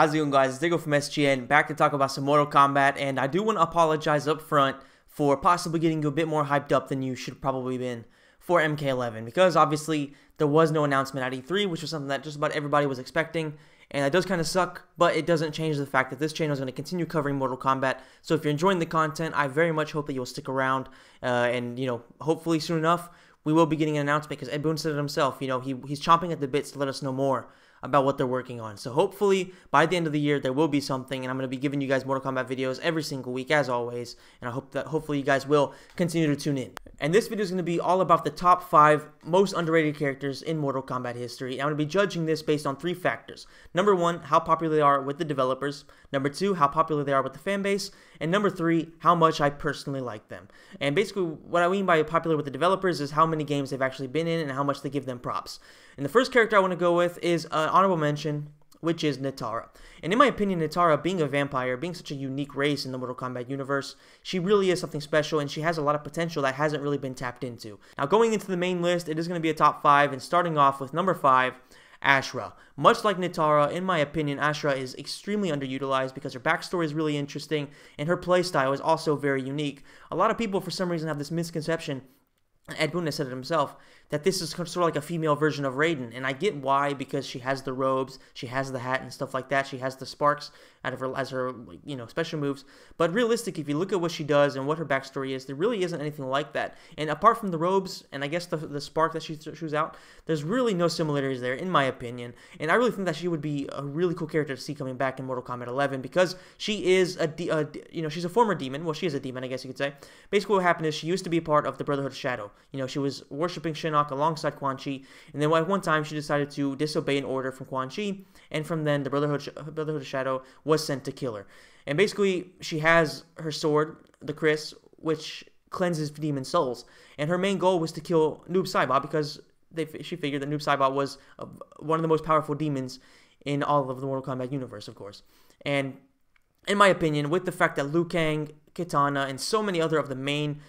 How's it going, guys? It's Reiko from SGN, back to talk about some Mortal Kombat, and I do want to apologize up front for possibly getting you a bit more hyped up than you should probably been for MK11, because obviously there was no announcement at E3, which was something that just about everybody was expecting, and that does kind of suck, but it doesn't change the fact that this channel is going to continue covering Mortal Kombat. So if you're enjoying the content, I very much hope that you'll stick around, and hopefully soon enough we will be getting an announcement, because Ed Boon said it himself. He's chomping at the bits to let us know more about what they're working on. So hopefully by the end of the year there will be something, and I'm going to be giving you guys Mortal Kombat videos every single week as always, and I hope that hopefully you guys will continue to tune in. And this video is going to be all about the top 5 most underrated characters in Mortal Kombat history. I'm going to be judging this based on 3 factors. Number 1, how popular they are with the developers. Number 2, how popular they are with the fan base. And number 3, how much I personally like them. And basically what I mean by popular with the developers is how many games they've actually been in and how much they give them props. And the first character I want to go with is an honorable mention, which is Nitara. And in my opinion, Nitara, being a vampire, being such a unique race in the Mortal Kombat universe, she really is something special, and she has a lot of potential that hasn't really been tapped into. Now, going into the main list, it is going to be a top 5, and starting off with number 5, Ashra. Much like Nitara, in my opinion, Ashra is extremely underutilized because her backstory is really interesting, and her playstyle is also very unique. A lot of people, for some reason, have this misconception, Ed Boon said it himself, that this is sort of like a female version of Raiden, and I get why, because she has the robes, she has the hat and stuff like that, she has the sparks out of her as her special moves. But realistic, if you look at what she does and what her backstory is, there really isn't anything like that. And apart from the robes and I guess the spark that she shoots out, there's really no similarities there, in my opinion. And I really think that she would be a really cool character to see coming back in Mortal Kombat 11, because she is she's a former demon. Well, she is a demon, I guess you could say. Basically, what happened is she used to be a part of the Brotherhood of Shadow. She was worshiping Shinnok alongside Quan Chi, and then at one time she decided to disobey an order from Quan Chi, and from then the Brotherhood of Shadow was sent to kill her. And basically, she has her sword, the Chris, which cleanses demon souls, and her main goal was to kill Noob Saibot, because she figured that Noob Saibot was one of the most powerful demons in all of the Mortal Kombat universe, of course. And in my opinion, with the fact that Liu Kang, Kitana, and so many other of the main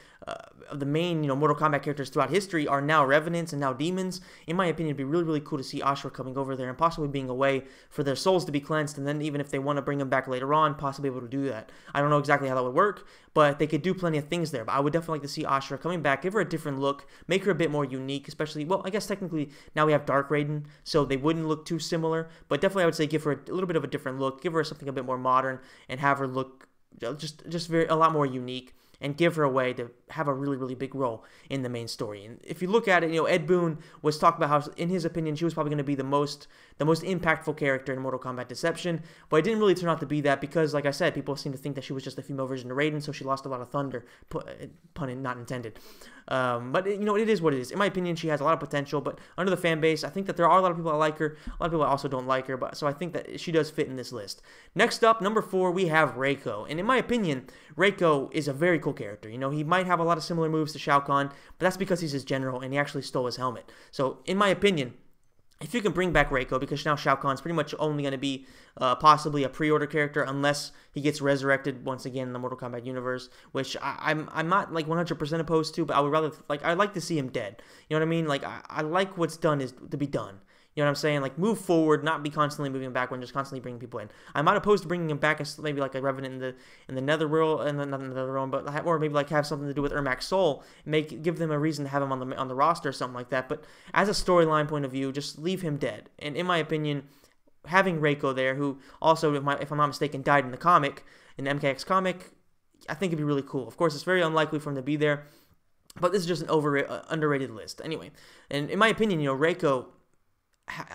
Mortal Kombat characters throughout history are now revenants and now demons, in my opinion, it'd be really, really cool to see Ashra coming over there and possibly being a way for their souls to be cleansed, and then even if they want to bring them back later on, possibly able to do that. I don't know exactly how that would work, but they could do plenty of things there. But I would definitely like to see Ashra coming back, give her a different look, make her a bit more unique, especially, well, I guess technically now we have Dark Raiden, so they wouldn't look too similar, but definitely I would say give her a little bit of a different look, give her something a bit more modern, and have her look just a lot more unique, and give her a way to have a really, really big role in the main story. And if you look at it, Ed Boon was talking about how, in his opinion, she was probably going to be the most impactful character in Mortal Kombat Deception, but it didn't really turn out to be that, because, like I said, people seem to think that she was just a female version of Raiden, so she lost a lot of thunder, pun not intended. But it is what it is. In my opinion, she has a lot of potential, but under the fan base, I think that there are a lot of people that like her, a lot of people that also don't like her, so I think that she does fit in this list. Next up, number 4, we have Reiko, and in my opinion, Reiko is a very cool character. He might have a lot of similar moves to Shao Kahn, but that's because he's his general, and he actually stole his helmet. So, in my opinion, if you can bring back Reiko, because now Shao Kahn's pretty much only going to be possibly a pre-order character unless he gets resurrected once again in the Mortal Kombat universe, which I'm not like 100% opposed to, but I would rather, I'd like to see him dead. You know what I mean? I like what's done is to be done. You know what I'm saying? Move forward, not be constantly moving backward, and just constantly bringing people in. I'm not opposed to bringing him back as maybe like a revenant in the Netherworld, and not in the Netherrealm, but or maybe have something to do with Ermac's soul, give them a reason to have him on the roster or something like that. But as a storyline point of view, just leave him dead. And in my opinion, having Reiko there, who also, if I'm not mistaken, died in the comic, in the MKX comic, I think it'd be really cool. Of course, it's very unlikely for him to be there, but this is just an underrated list. Anyway, and in my opinion, Reiko,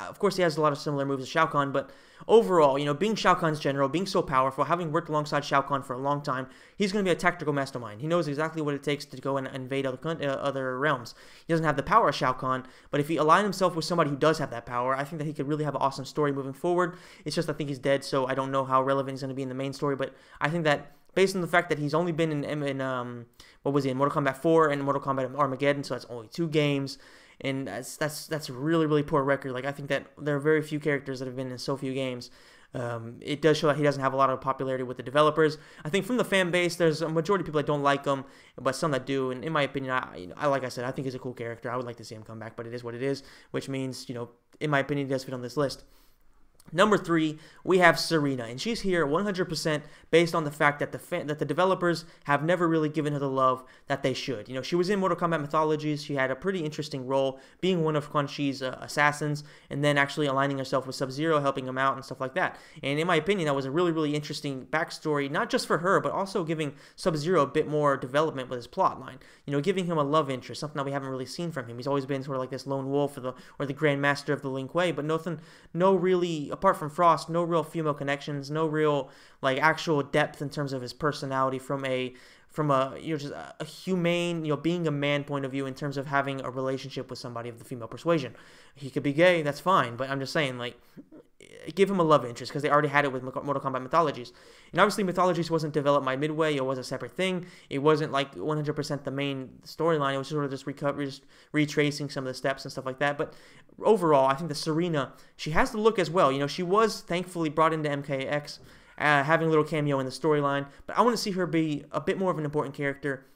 of course, he has a lot of similar moves to Shao Kahn, but overall, being Shao Kahn's general, being so powerful, having worked alongside Shao Kahn for a long time, he's going to be a tactical mastermind. He knows exactly what it takes to go and invade other realms. He doesn't have the power of Shao Kahn, but if he aligned himself with somebody who does have that power, I think that he could really have an awesome story moving forward. It's just I think he's dead, so I don't know how relevant he's going to be in the main story, but I think that based on the fact that he's only been in what was he, in Mortal Kombat 4 and Mortal Kombat Armageddon, so that's only 2 games, and that's a really, really poor record. I think that there are very few characters that have been in so few games. It does show that he doesn't have a lot of popularity with the developers. I think from the fan base, there's a majority of people that don't like him, but some that do. And in my opinion, like I said, I think he's a cool character. I would like to see him come back, but it is what it is, which means, in my opinion, he does fit on this list. Number 3, we have Serena, and she's here 100% based on the fact that the developers have never really given her the love that they should. You know, she was in Mortal Kombat Mythologies. She had a pretty interesting role, being one of Quan Chi's assassins, and then actually aligning herself with Sub-Zero, helping him out and stuff like that. And in my opinion, that was a really, really interesting backstory, not just for her, but also giving Sub-Zero a bit more development with his plot line. You know, giving him a love interest, something that we haven't really seen from him. He's always been sort of like this lone wolf or the Grand Master of the Lin Kuei, but no really, apart from Frost, no real female connections, no real like actual depth in terms of his personality from a just a humane, being a man point of view in terms of having a relationship with somebody of the female persuasion. He could be gay, that's fine, but I'm just saying, like, give him a love interest, because they already had it with Mortal Kombat Mythologies. And obviously Mythologies wasn't developed by Midway. It was a separate thing. It wasn't like 100% the main storyline. It was sort of just retracing some of the steps and stuff like that. But overall, I think that Serena, she has the look as well. You know, she was thankfully brought into MKX, having a little cameo in the storyline, but I want to see her be a bit more of an important character.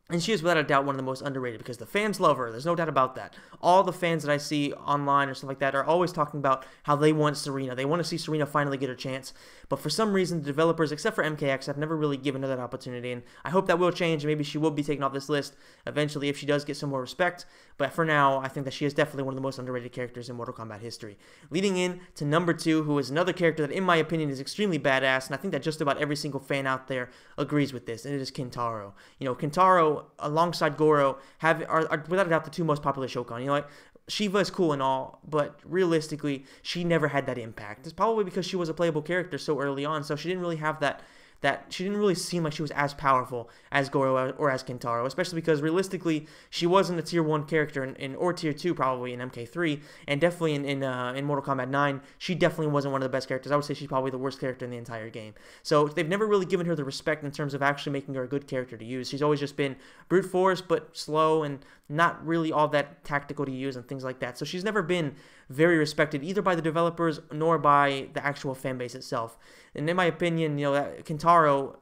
And she is without a doubt one of the most underrated, because the fans love her. There's no doubt about that. All the fans that I see online or stuff like that are always talking about how they want Serena. They want to see Serena finally get her chance. But for some reason, the developers, except for MKX, have never really given her that opportunity. And I hope that will change. Maybe she will be taken off this list eventually if she does get some more respect. But for now, I think that she is definitely one of the most underrated characters in Mortal Kombat history. Leading in to number 2, who is another character that, in my opinion, is extremely badass. And I think that just about every single fan out there agrees with this. And it is Kentaro. You know, Kentaro, alongside Goro, are without a doubt the 2 most popular Shokan. You know, like, Shiva is cool and all, but realistically, she never had that impact. It's probably because she was a playable character so early on, so she didn't really have that she didn't really seem like she was as powerful as Goro or as Kentaro, especially because realistically, she wasn't a tier 1 character or tier 2 probably in MK3, and definitely in Mortal Kombat 9, she definitely wasn't one of the best characters. I would say she's probably the worst character in the entire game. So they've never really given her the respect in terms of actually making her a good character to use. She's always just been brute force, but slow and not really all that tactical to use and things like that. So she's never been very respected either by the developers nor by the actual fan base itself. And in my opinion, Kentaro,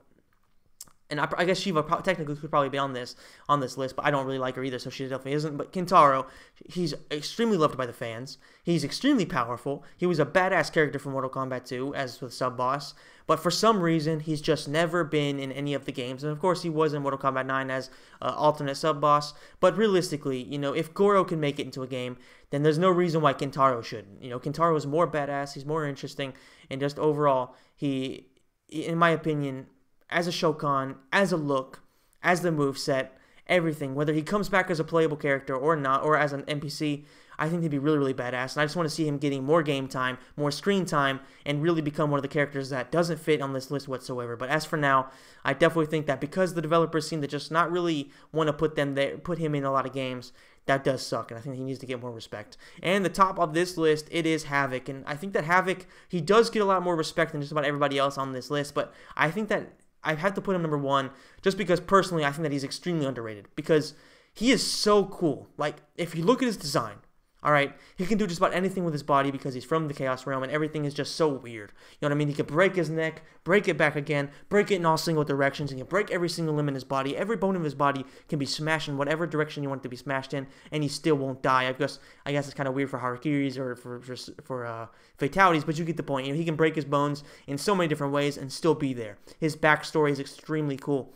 and I guess Shiva technically could probably be on this list, but I don't really like her either, so she definitely isn't. But Kentaro, he's extremely loved by the fans. He's extremely powerful. He was a badass character from Mortal Kombat 2 as the sub-boss, but for some reason, he's just never been in any of the games. And of course, he was in Mortal Kombat 9 as alternate sub-boss. But realistically, if Goro can make it into a game, then there's no reason why Kentaro shouldn't. Kentaro is more badass. He's more interesting, and just overall, he, in my opinion, as a Shokan, as a look, as the moveset, everything, whether he comes back as a playable character or not, or as an NPC, I think he'd be really, really badass. And I just want to see him getting more game time, more screen time, and really become one of the characters that doesn't fit on this list whatsoever. But as for now, I definitely think that because the developers seem to just not really want to put him in a lot of games, that does suck, and I think he needs to get more respect. And the top of this list, it is Havok, and I think that Havok, he does get a lot more respect than just about everybody else on this list, but I think that I have to put him number 1 just because personally I think that he's extremely underrated, because he is so cool. Like, if you look at his design, all right, he can do just about anything with his body because he's from the Chaos Realm, and everything is just so weird. You know what I mean? He can break his neck, break it back again, break it in all single directions, and he can break every single limb in his body. Every bone of his body can be smashed in whatever direction you want it to be smashed in, and he still won't die. I guess it's kind of weird for harakiris or for fatalities, but you get the point. He can break his bones in so many different ways and still be there. His backstory is extremely cool.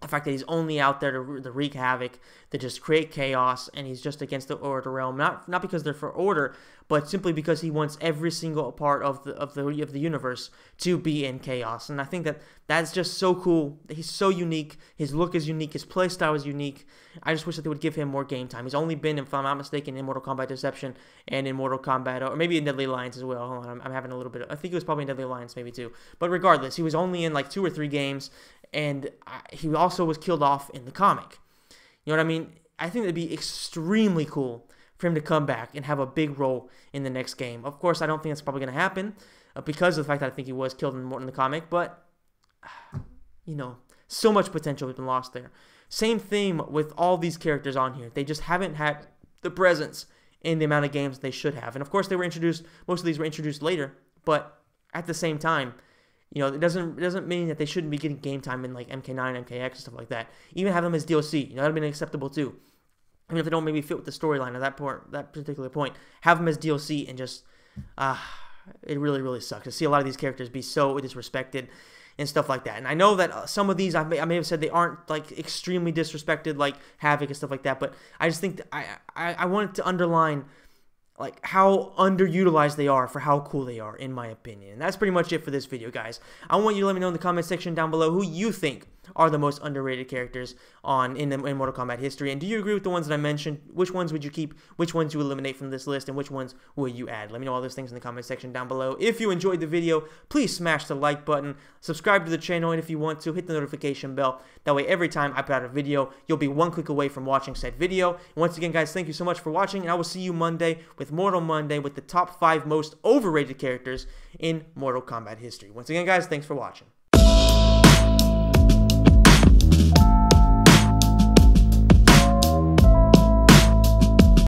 The fact that he's only out there to wreak havoc, to just create chaos, and he's just against the Order realm, not because they're for Order, but simply because he wants every single part of the universe to be in chaos. And I think that that's just so cool. He's so unique. His look is unique. His playstyle is unique. I just wish that they would give him more game time. He's only been, if I'm not mistaken, in Mortal Kombat Deception and in Mortal Kombat, or maybe in Deadly Alliance as well. Hold on, I'm having a little bit. I think it was probably in Deadly Alliance, maybe too. But regardless, he was only in like 2 or 3 games. And he also was killed off in the comic. You know what I mean? I think it'd be extremely cool for him to come back and have a big role in the next game. Of course, I don't think that's probably going to happen because of the fact that I think he was killed in the comic. But, so much potential has been lost there. Same theme with all these characters on here. They just haven't had the presence in the amount of games they should have. And, of course, most of these were introduced later. But at the same time, it doesn't mean that they shouldn't be getting game time in like MK9, MKX, and stuff like that. Even have them as DLC. That'd be acceptable too. Even if they don't maybe fit with the storyline at that particular point, have them as DLC and just it really, really sucks to see a lot of these characters be so disrespected and stuff like that. And I know that some of these, I may have said they aren't like extremely disrespected, like Havok and stuff like that, but I just think that I wanted to underline like how underutilized they are for how cool they are, in my opinion. And that's pretty much it for this video, guys. I want you to let me know in the comment section down below who you think are the most underrated characters in Mortal Kombat history, and do you agree with the ones that I mentioned? Which ones would you keep, which ones you eliminate from this list, and which ones will you add? Let me know all those things in the comment section down below. If you enjoyed the video, please smash the like button, subscribe to the channel, and if you want to, hit the notification bell. That way every time I put out a video, you'll be one click away from watching said video. And once again, guys, thank you so much for watching, and I will see you Monday with Mortal Monday with the top 5 most overrated characters in Mortal Kombat history. Once again, guys, thanks for watching.